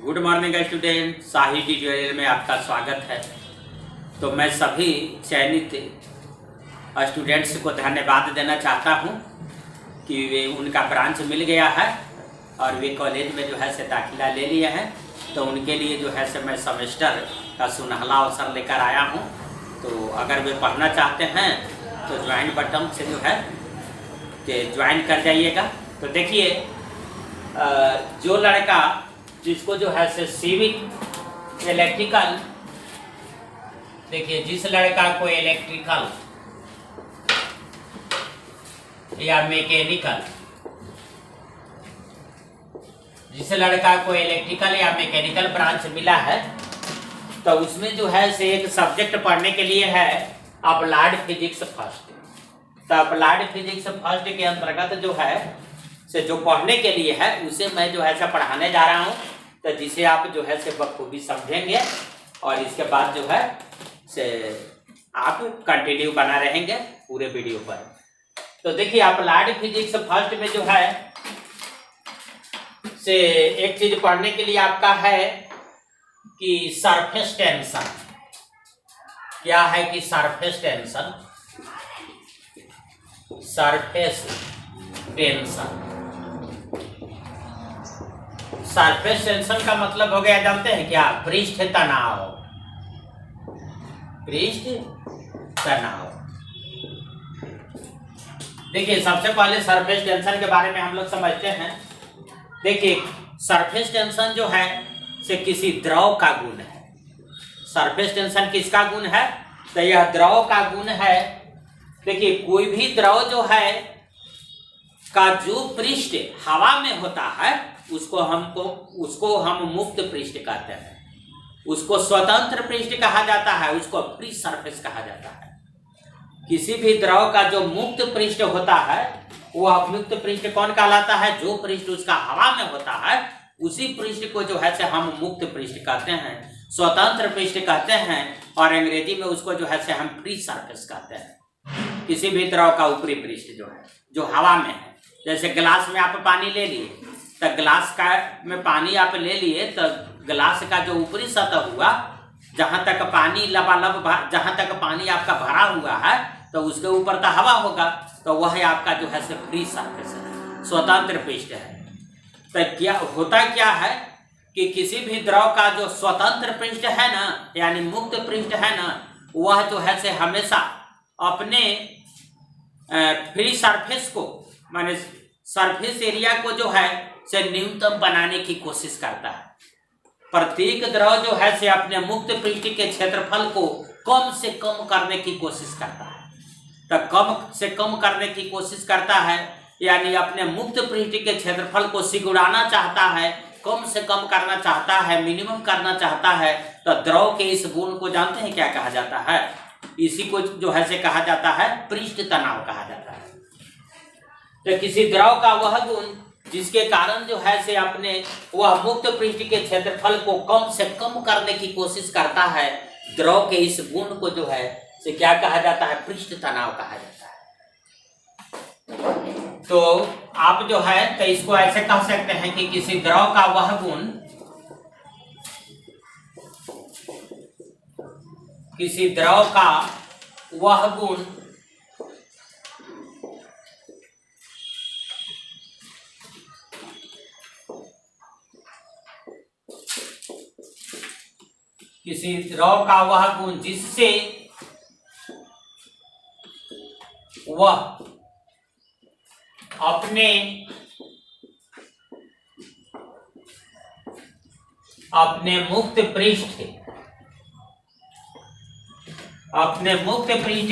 Good morning student, शाही tutorial में आपका स्वागत है। तो मैं सभी चयनित स्टूडेंट्स को धन्यवाद देना चाहता हूं कि वे उनका ब्रांच मिल गया है और वे कॉलेज में जो है से दाखिला ले लिए हैं। तो उनके लिए जो है से मैं सेमेस्टर का सुनहला अवसर लेकर आया हूं। तो अगर वे पढ़ना चाहते हैं तो ज्वाइन बटन से जो है कि ज्वाइन कर जाइएगा। तो देखिए, जो लड़का जिसको जो है से सिविल इलेक्ट्रिकल, देखिए जिस लड़का को इलेक्ट्रिकल या मैकेनिकल, जिस लड़का को इलेक्ट्रिकल या मैकेनिकल ब्रांच मिला है तो उसमें जो है से एक सब्जेक्ट पढ़ने के लिए है अप्लाइड फिजिक्स फर्स्ट। तो अप्लाइड फिजिक्स फर्स्ट के अंतर्गत जो है से जो पढ़ने के लिए है उसे मैं जो है से पढ़ाने जा रहा हूँ। तो जिसे आप जो है से बखूबी समझेंगे और इसके बाद जो है से आप कंटिन्यू बना रहेंगे पूरे वीडियो पर। तो देखिए, अप्लाइड फिजिक्स फर्स्ट में जो है से एक चीज पढ़ने के लिए आपका है कि सरफेस टेंशन क्या है, कि surface tension, surface tension. Surface tension का मतलब हो गया, जानते हैं क्या? पृष्ठ तनाव, पृष्ठ तनाव। देखिए, सबसे पहले सरफेस टेंशन के बारे में हम लोग समझते हैं। देखिए, सरफेस टेंशन जो है से किसी द्रव का गुण है। सरफेस टेंशन किसका गुण है? तो यह द्रव का गुण है। देखिए, कोई भी द्रव जो है का जो पृष्ठ हवा में होता है उसको हम मुक्त पृष्ठ कहते हैं। उसको स्वतंत्र पृष्ठ कहा जाता है, उसको फ्री सरफेस कहा जाता है। किसी भी द्रव का जो मुक्त पृष्ठ होता है वह मुक्त पृष्ठ कौन कहलाता है? जो पृष्ठ उसका हवा में होता है उसी पृष्ठ को जो है से हम मुक्त पृष्ठ कहते हैं, स्वतंत्र पृष्ठ कहते हैं, और अंग्रेजी में उसको जो है से हम फ्री सरफेस कहते हैं। किसी भी द्रव का ऊपरी पृष्ठ जो है जो हवा में है, जैसे गिलास में आप पानी ले लिए, तो गिलास का में पानी आप ले लिए तो गिलास का जो ऊपरी सतह हुआ, जहां तक पानी लबालब, जहां तक पानी आपका भरा हुआ है तो उसके ऊपर तो हवा होगा, तो वह आपका जो है से फ्री सरफेस है, स्वतंत्र पृष्ठ है। तो क्या होता क्या है कि किसी भी द्रव का जो स्वतंत्र पृष्ठ है ना, यानी मुक्त पृष्ठ है ना, वह जो है से हमेशा अपने फ्री सरफेस को, माने सरफेस एरिया को जो है से न्यूनतम बनाने की कोशिश करता है। प्रत्येक द्रव जो है से अपने मुक्त पृष्ठ के क्षेत्रफल को कम से कम करने की कोशिश करता है। तो कम से कम करने की कोशिश करता है, यानी अपने मुक्त पृष्ठ के क्षेत्रफल को सिकुड़ाना चाहता है, कम से कम करना चाहता है, मिनिमम करना चाहता है। तो द्रव के इस गुण को जानते हैं क्या कहा जाता है? इसी को जो है से कहा जाता है पृष्ठ तनाव कहा जाता है। तो किसी द्रव का वह गुण जिसके कारण जो है से अपने वह मुक्त पृष्ठ के क्षेत्रफल को कम से कम करने की कोशिश करता है, द्रव के इस गुण को जो है से क्या कहा जाता है? पृष्ठ तनाव कहा जाता है। तो आप जो है तो इसको ऐसे कह सकते हैं कि किसी द्रव का वह गुण, किसी द्रव का वह गुण किसी द्रव का वह गुण जिससे वह अपने मुक्त पृष्ठ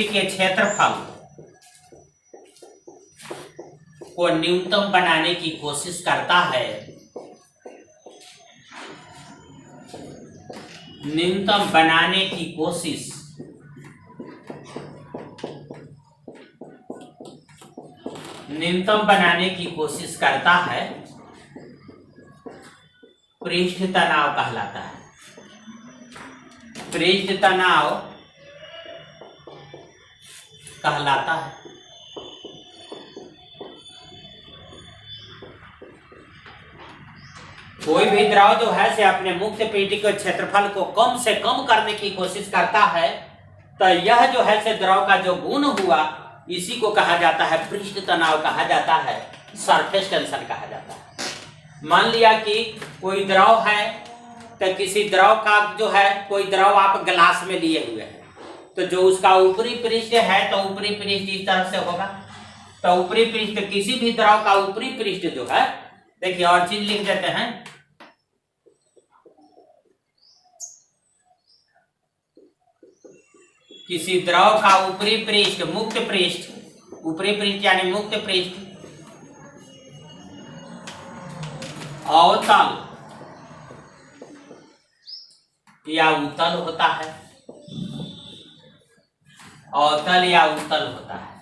के क्षेत्रफल को न्यूनतम बनाने की कोशिश करता है, न्यूनतम बनाने की कोशिश, न्यूनतम बनाने की कोशिश करता है, पृष्ठ तनाव कहलाता है। पृष्ठ तनाव कहलाता है। कोई भी द्रव जो है से अपने मुक्त पृष्ठ के क्षेत्रफल को कम से कम करने की कोशिश करता है, तो यह जो है से द्रव का जो गुण हुआ, इसी को कहा जाता है पृष्ठ तनाव, कहा जाता है सरफेस टेंशन कहा जाता है। मान लिया कि कोई द्रव है, तो किसी द्रव का जो है, कोई द्रव आप गिलास में लिए हुए हैं, तो जो उसका ऊपरी पृष्ठ है, तो ऊपरी पृष्ठ इस तरह से होगा। तो ऊपरी पृष्ठ, किसी भी द्रव का ऊपरी पृष्ठ जो है, देखिए और चीज लिख देते हैं, किसी द्रव का ऊपरी पृष्ठ, मुक्त पृष्ठ, ऊपरी पृष्ठ यानी मुक्त पृष्ठ अवतल या उत्तल होता है, अवतल या उत्तल होता है।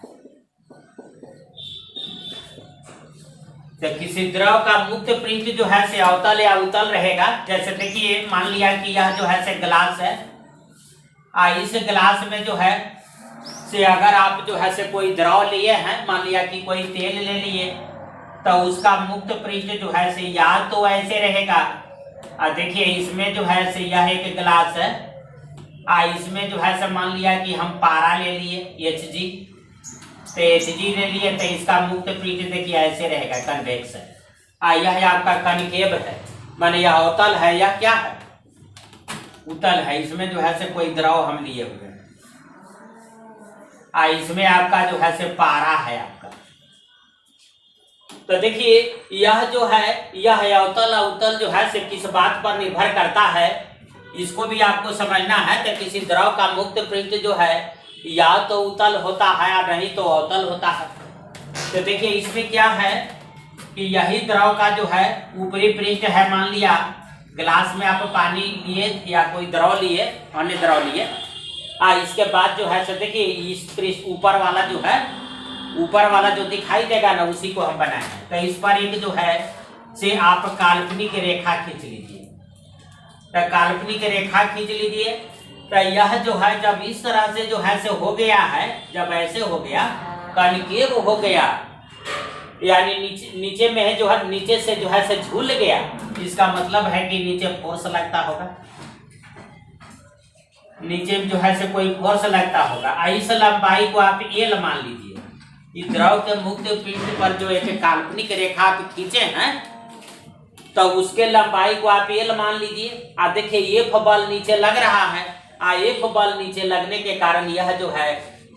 तो किसी द्रव का मुक्त पृष्ठ जो है से अवतल या उत्तल रहेगा। जैसे देखिए, मान लिया कि यह जो है से ग्लास है, इस गिलास में जो है से अगर आप जो है से कोई द्रव लिए हैं, मान लिया कि कोई तेल ले लिए, तो उसका मुक्त पृष्ठ जो है से या तो ऐसे रहेगा, और देखिए इसमें जो है से यह एक गिलास है, इसमें जो है से मान लिया कि हम पारा ले लिए Hg, तो Hg ले लिए, तो इसका मुक्त पृष्ठ देखिए ऐसे रहेगा, कन्वेक्स है। यह आपका कनकेव है, माने यह अवतल है या क्या है, उत्तल है। इसमें जो है से कोई द्रव हम लिए हुए हैं, इसमें आपका जो है से पारा है आपका। तो देखिए यह जो है, यह अवतल उत्तल जो है से किस बात पर निर्भर करता है, इसको भी आपको समझना है। तो किसी द्रव का मुक्त पृष्ठ जो है या तो उत्तल होता है या नहीं तो अवतल होता है। तो देखिए इसमें क्या है कि यही द्रव का जो है ऊपरी पृष्ठ है, मान लिया गिलास में आप पानी लिए या कोई द्रव लिए, अन्य द्रव लिए, इसके बाद जो है सो देखिए इस पृष्ठ ऊपर वाला जो है, ऊपर वाला जो दिखाई देगा ना, उसी को हम बनाए हैं। तो इस पर एक जो है से आप काल्पनिक रेखा खींच लीजिए। तो काल्पनिक रेखा खींच लीजिए, तो यह जो है जब इस तरह से जो है से हो गया है, जब ऐसे हो गया, कनकेव हो गया, यानी नीचे में है जो है, नीचे से जो है से झूल गया, इसका मतलब है कि नीचे फोर्स लगता होगा, नीचे जो है से कोई फोर्स लगता होगा। इस लंबाई को आप एल मान लीजिए। इस द्रव के मुक्त पृष्ठ पर जो एक काल्पनिक रेखा आप खींचे हैं, तो उसके लंबाई को आप एल मान लीजिए। आप देखिए एफ बल नीचे लग रहा है, एफ बल नीचे लगने के कारण यह जो है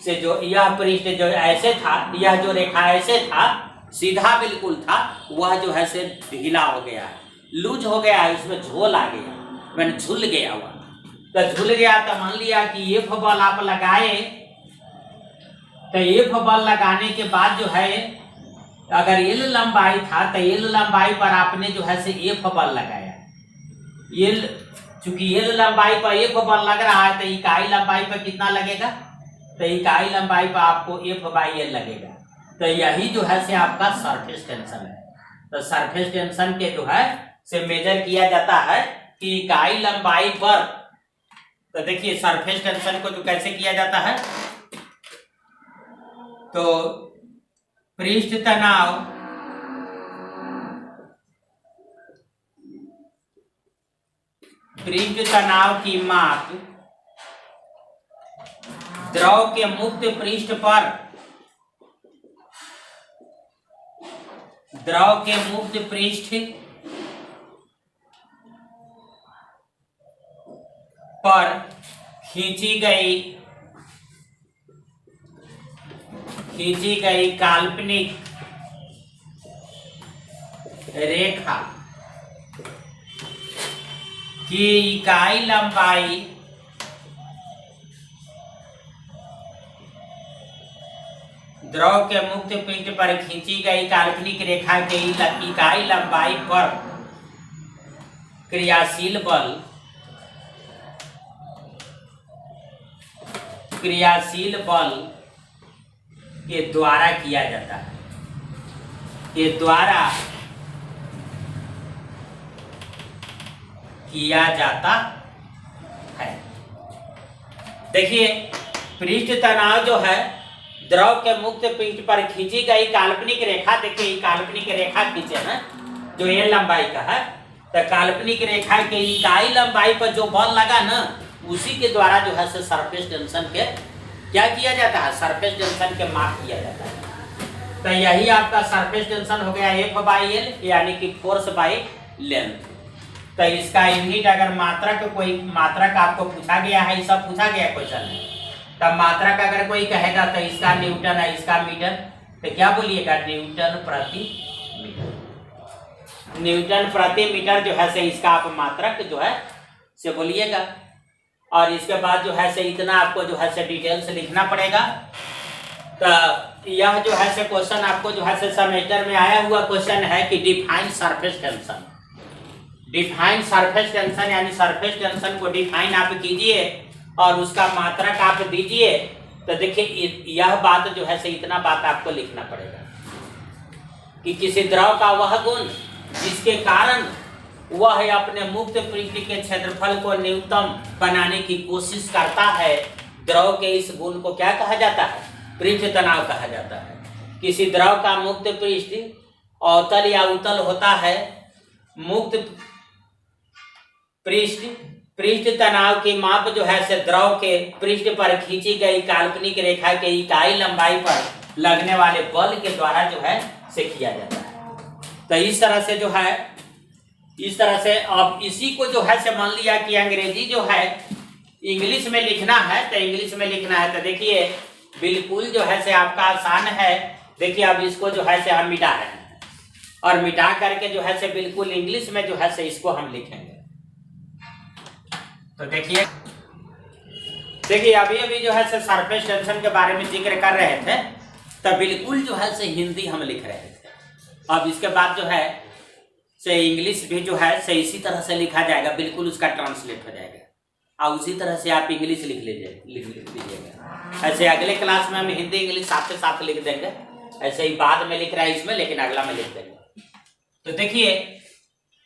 से जो यह पृष्ठ जो ऐसे था, यह जो रेखा ऐसे था, सीधा बिल्कुल था, वह जो है से ढीला हो गया है, लूज हो गया है, उसमें झोल आ गया, मैंने झूल गया हुआ। तो झूल गया तो मान लिया कि एफ बल आप लगाए, तो एफ बल लगाने के बाद जो है अगर एल लंबाई था, तो एल लंबाई पर आपने जो है से एफ बल लगाया। एल, चूंकि एल लंबाई पर एफ बल लग रहा है, तो इकाई लंबाई पर कितना लगेगा, तो इकाई लंबाई पर आपको F/L लगेगा। तो यही जो है से आपका सरफेस टेंशन है। तो सरफेस टेंशन के जो है से मेजर किया जाता है कि इकाई लंबाई पर। तो देखिए सरफेस टेंशन को जो कैसे किया जाता है, तो पृष्ठ तनाव की माप द्रव के मुक्त पृष्ठ पर, द्रव के मुक्त पृष्ठ पर खींची गई काल्पनिक रेखा की इकाई लंबाई द्रव के मुक्त पृष्ठ पर खींची गई काल्पनिक रेखा के इकाई लंबाई पर क्रियाशील बल के द्वारा किया जाता है, के द्वारा किया जाता है। देखिए पृष्ठ तनाव जो है द्रव के मुक्त पृष्ठ पर खींची गई काल्पनिक रेखा, देखिए काल्पनिक रेखा खींचे हैं जो ये लंबाई का है, तो काल्पनिक रेखा के इकाई लंबाई पर जो बल लगा ना, उसी के द्वारा जो है सरफेस टेंशन के क्या किया जाता है, सरफेस टेंशन के माप किया जाता है। तो यही आपका सरफेस टेंशन हो गया F/L, यानी कि फोर्स बाई लेंथ। तो इसका यूनिट अगर मात्रक कोई मात्रक आपको पूछा गया है, सब पूछा गया क्वेश्चन में, तब मात्रक अगर कोई कहेगा तो इसका न्यूटन है, इसका मीटर, तो क्या बोलिएगा, न्यूटन प्रति मीटर। न्यूटन प्रति मीटर जो है से इसका आप मात्रक जो है से बोलिएगा। और इसके बाद जो है से इतना आपको जो है से डिटेल से लिखना पड़ेगा। तो यह जो है से क्वेश्चन आपको जो है से सेमेस्टर में आया हुआ क्वेश्चन है कि define surface tension. Define surface tension यानी सरफेस टेंशन को डिफाइन आप कीजिए और उसका मात्रक आप दीजिए। तो देखिए यह बात जो है से इतना बात आपको लिखना पड़ेगा कि किसी द्रव का वह गुण जिसके कारण वह अपने मुक्त पृष्ठ के क्षेत्रफल को न्यूनतम बनाने की कोशिश करता है, द्रव के इस गुण को क्या कहा जाता है, पृष्ठ तनाव कहा जाता है। किसी द्रव का मुक्त पृष्ठ अवतल या उत्तल होता है। मुक्त पृष्ठ तनाव की माप जो है से द्रव के पृष्ठ पर खींची गई काल्पनिक रेखा के इकाई लंबाई पर लगने वाले बल के द्वारा जो है से किया जाता है। तो इस तरह से जो है, इस तरह से अब इसी को जो है से मान लिया कि अंग्रेजी जो है इंग्लिश में लिखना है, तो इंग्लिश में लिखना है। तो देखिए बिल्कुल जो है से आपका आसान है। देखिए अब इसको जो है से हम मिटा रहे हैं और मिटा करके जो है से बिल्कुल इंग्लिश में जो है से इसको हम लिखेंगे। तो देखिए अभी अभी जो है से सरफेस टेंशन के बारे में जिक्र कर रहे थे, तो बिल्कुल जो है से हिंदी हम लिख रहे थे। अब इसके बाद जो है से इंग्लिश भी जो है से इसी तरह से लिखा जाएगा, बिल्कुल उसका ट्रांसलेट हो जाएगा और उसी तरह से आप इंग्लिश लिख लीजिएगा। ऐसे अगले क्लास में हम हिंदी इंग्लिश साथ से साथ लिख देंगे। ऐसे ही बाद में लिख रहा है इसमें, लेकिन अगला में लिख देंगे। तो देखिए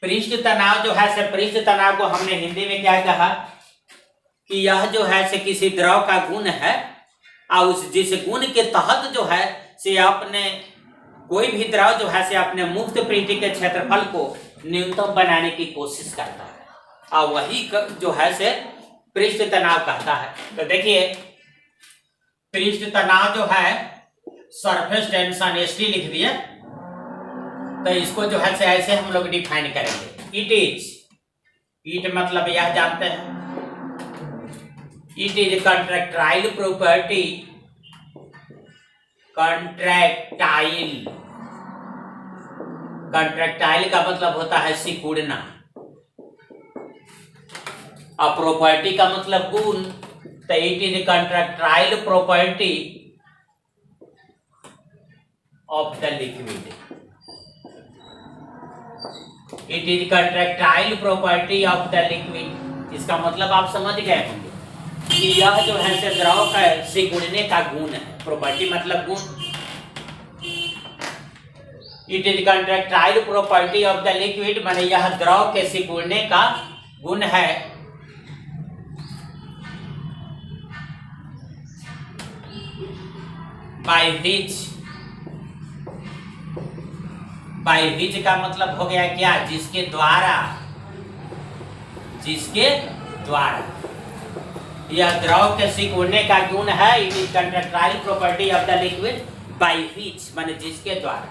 पृष्ठ तनाव जो है से, पृष्ठ तनाव को हमने हिंदी में क्या कहा कि यह जो है से किसी द्रव का गुण है और उस जिस गुण के तहत जो है से अपने कोई भी द्रव जो है से अपने मुक्त पृष्ठ के क्षेत्रफल को न्यूनतम बनाने की कोशिश करता है और वही जो है से पृष्ठ तनाव कहता है। तो देखिए पृष्ठ तनाव जो है सरफेस टेंशन ST लिख दिए। तो इसको जो है से ऐसे हम लोग डिफाइन करेंगे। इट मतलब यह जानते हैं, it is contractile property. Contractile का मतलब होता है सिकुड़ना और प्रॉपर्टी का मतलब गुण। तो it is contractile property of the liquid. It is contractile property of the liquid. इसका मतलब आप समझ गए होंगे कि यह जो है से द्रव का सिकुड़ने का गुण है। प्रॉपर्टी मतलब गुण। It is contractile property of the liquid, माने यह द्रव के सिकुड़ने का गुण है। बाय विच का मतलब हो गया क्या, जिसके द्वारा यह द्रव के सिकुड़ने का गुण है। It is contractile property of the liquid by which माने जिसके द्वारा।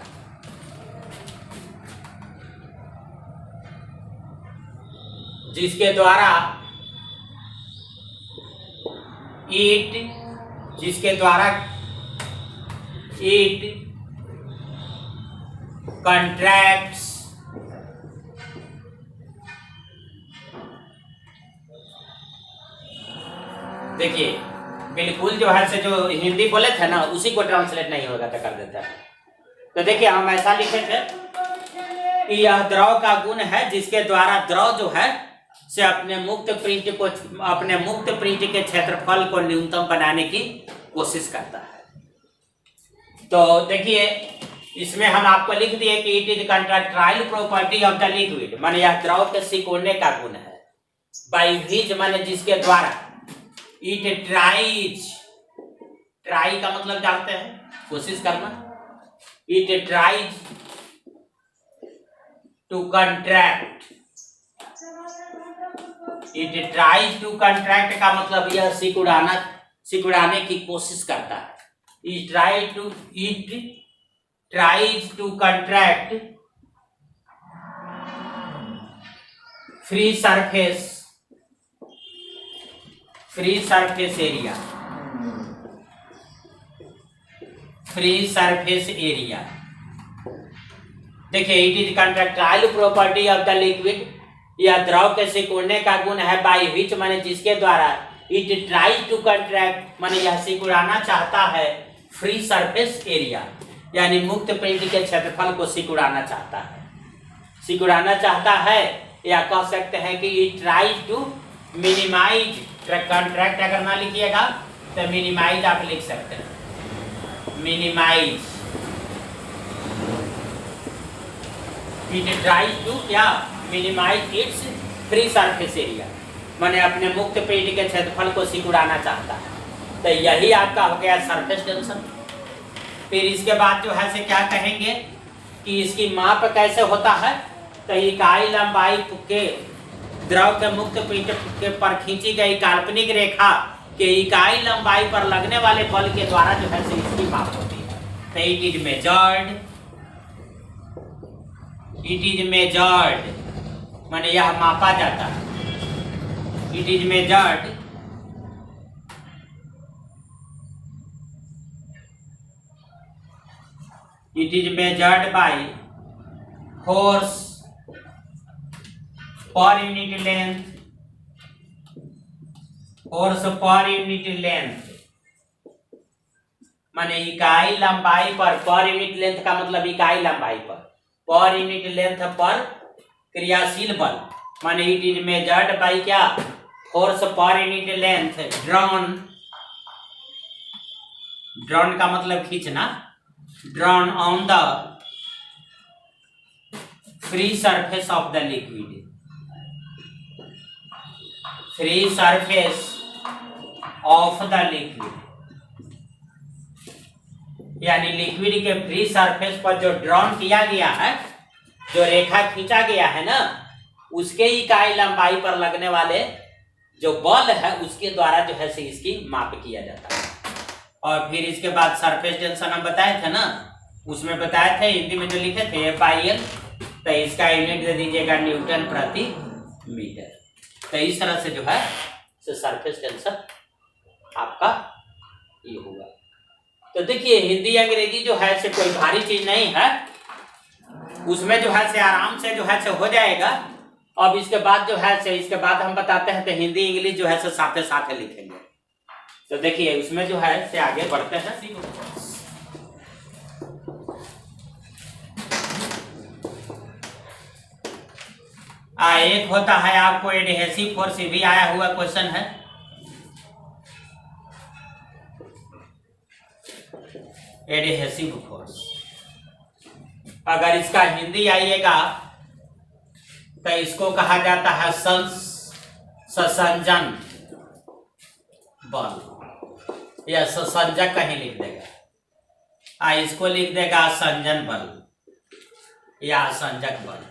जिसके द्वारा इट contracts देखिए बिल्कुल जो है से जो हिंदी बोले थे ना उसी को ट्रांसलेट नहीं होगा तो कर देता है। तो देखिए हम ऐसा लिखे थे कि यह द्रव का गुण है जिसके द्वारा द्रव जो है से अपने मुक्त पृष्ठ के क्षेत्रफल को न्यूनतम बनाने की कोशिश करता है। तो देखिए इसमें हम आपको लिख दिए कि it is contractile property of the liquid, माने यह द्रव के सिकुड़ने का गुण है। बाय विच माने जिसके द्वारा। इट ट्राई का मतलब जानते हैं कोशिश करना। It tries to contract it tries to contract का मतलब यह सिकुड़ाने की कोशिश करता है। It tries to contract free surface area. देखिए, it is contractile property of the liquid, यह द्रव के सिकुड़ने का गुण है। बाई विच माने जिसके द्वारा, इट ट्राइज टू कंट्रैक्ट माने यह सिकुड़ाना चाहता है, फ्री सरफेस एरिया यानी मुक्त पिंड के क्षेत्रफल को सिकुड़ाना चाहता है, या कह सकते हैं कि it tries to minimise. Contract अगर ना लिखिएगा तो मिनिमाइज आप लिख सकते हैं, मिनिमाइज। इट ट्राइज टू क्या, minimise its free surface area माने अपने मुक्त पेट के क्षेत्रफल को सिकुड़ाना चाहता है। तो यही आपका हो गया सरफेस टेंशन। फिर इसके बाद जो है से क्या कहेंगे कि इसकी माप कैसे होता है। तो इकाई लंबाई के द्रव के मुक्त पेट के पर खींची गई काल्पनिक रेखा के इकाई लंबाई पर लगने वाले बल के द्वारा जो है से इसकी माप होती है। तो इट इज मेजर्ड माने यह मापा जाता है। It is measured by force per unit length माने इकाई लंबाई पर यूनिट लेंथ का मतलब इकाई लंबाई पर यूनिट लेंथ पर क्रियाशील बल माने इट इज मेजर्ड बाय क्या, force per unit length drawn का मतलब खींचना, drawn on the free surface of the liquid, free surface of the liquid यानी लिक्विड के फ्री सरफेस पर जो ड्रॉन किया गया है, जो रेखा खींचा गया है ना, उसके इकाई लंबाई पर लगने वाले जो बल है उसके द्वारा जो है से इसकी माप किया जाता है। और फिर इसके बाद सरफेस टेंशन हम बताए थे ना, उसमें बताए थे हिंदी में जो लिखे थे FIL, तो इसका यूनिट दे दीजिएगा न्यूटन प्रति मीटर। तो इस तरह से जो है सरफेस टेंशन आपका ये होगा। तो देखिए, हिंदी अंग्रेजी जो है से कोई भारी चीज नहीं है, उसमें जो है से आराम से जो है से हो जाएगा। अब इसके बाद जो है से इसके बाद हम बताते हैं तो हिंदी इंग्लिश जो है से साथ साथ लिखेंगे। तो देखिए, उसमें जो है से आगे बढ़ते हैं। एक होता है आपको एडहेसिव फोर्स, भी आया हुआ क्वेश्चन है। एडहेसिव फोर्स अगर इसका हिंदी आइएगा तो इसको कहा जाता है संसंजन बल, या संसंजक कहीं लिख देगा, इसको लिख देगा संजन बल या संजक बल।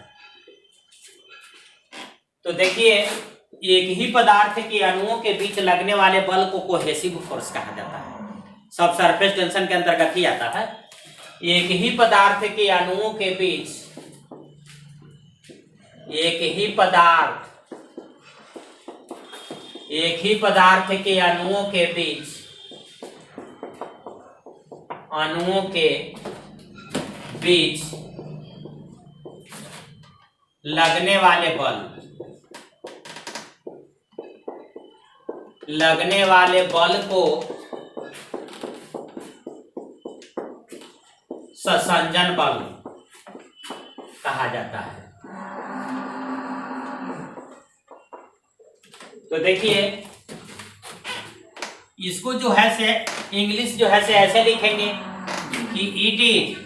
तो देखिए, एक ही पदार्थ के अणुओं के बीच लगने वाले बल को कोहेसिव फोर्स कहा जाता है। सब सरफेस टेंशन के अंतर्गत ही आता है। एक ही पदार्थ के अणुओं के बीच, एक ही पदार्थ के अणुओं के बीच लगने वाले बल को संसंजन बल कहा जाता है। तो देखिए, इसको जो है से इंग्लिश जो है से ऐसे लिखेंगे कि it is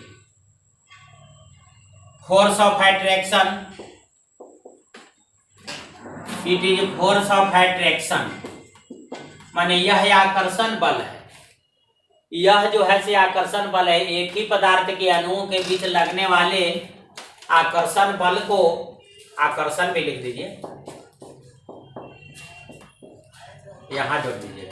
force of attraction, it is force of attraction माने यह आकर्षण बल है। यह जो है से आकर्षण बल है, एक ही पदार्थ के अणुओं के बीच लगने वाले आकर्षण बल को, आकर्षण भी लिख दीजिए, यहाँ जोड़ दीजिएगा।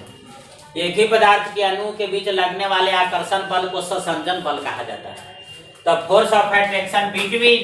एक ही पदार्थ के अणु के बीच लगने वाले आकर्षण बल को संसंजन बल कहा जाता है। The force of attraction between